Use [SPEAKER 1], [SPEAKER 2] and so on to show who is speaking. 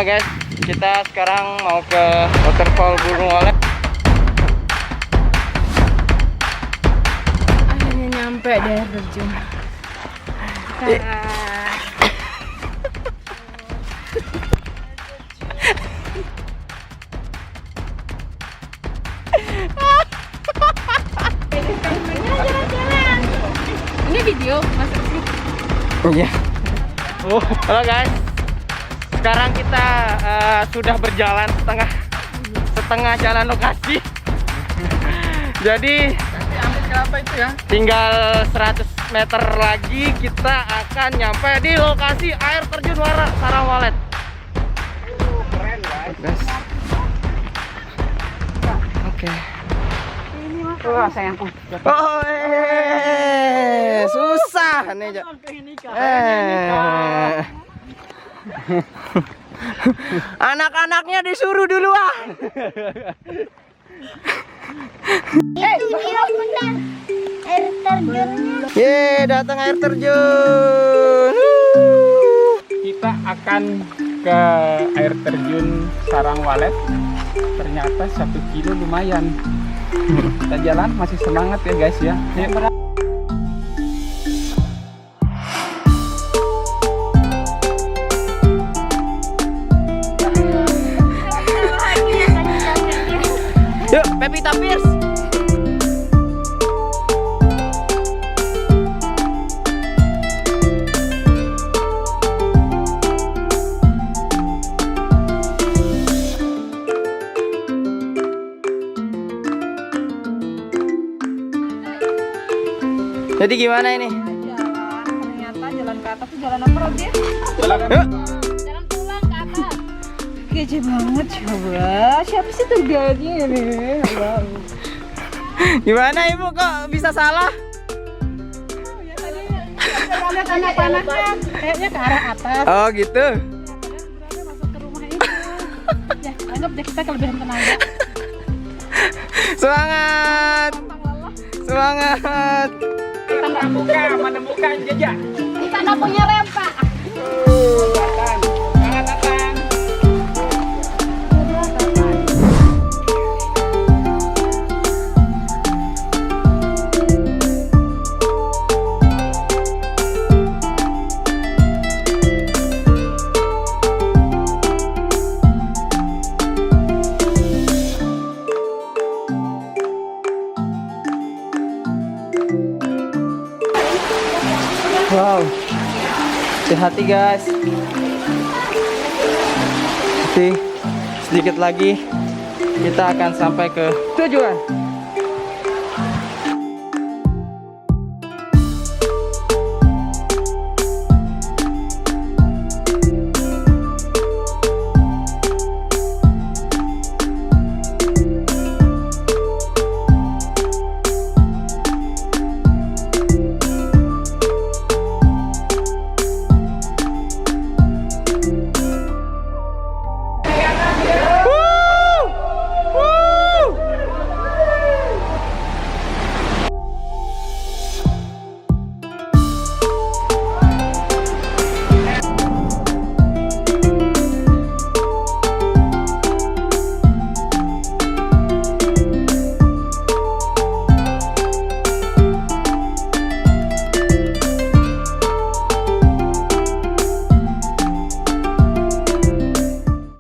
[SPEAKER 1] Oke guys, kita sekarang mau ke waterfall burung walet.
[SPEAKER 2] Akhirnya nyampe deh Terjun. Ini video masuk grup.
[SPEAKER 1] Iya. Halo guys. Sekarang kita sudah berjalan setengah jalan lokasi. Jadi tinggal 100 meter lagi kita akan nyampe di lokasi air terjun Sarang Walet. Keren guys. Oke.
[SPEAKER 2] Wah sayangku.
[SPEAKER 1] Oh, susah nih. Anak-anaknya disuruh duluan.
[SPEAKER 3] Itu dia benar. Air terjunnya.
[SPEAKER 1] Ye, datang air terjun.
[SPEAKER 4] Kita akan ke air terjun Sarang Walet. Ternyata 1 kilo lumayan. Kita jalan masih semangat ya guys ya.
[SPEAKER 1] Yuk, Pepita Pierce. Jadi gimana ini?
[SPEAKER 2] Ternyata jalan ke atas tuh jalan apa Rob ya?
[SPEAKER 1] Yuk.
[SPEAKER 2] Jalan pulang ke atas. Kece banget coba. Siapa sih tuh guide-nya ini?
[SPEAKER 1] Gimana Ibu kok bisa salah?
[SPEAKER 2] Ada tanah-tanahnya kayaknya ke arah atas.
[SPEAKER 1] Oh gitu.
[SPEAKER 2] Berarti masuk ke rumah itu. Ya, anggap deh kita kelebihan tenaga.
[SPEAKER 1] Semangat. Semangat.
[SPEAKER 4] Kita menemukan jejak.
[SPEAKER 2] Di sana punya rem Pak.
[SPEAKER 4] Datang.
[SPEAKER 1] Wow. Hati-hati guys. Sedikit lagi kita akan sampai ke tujuan.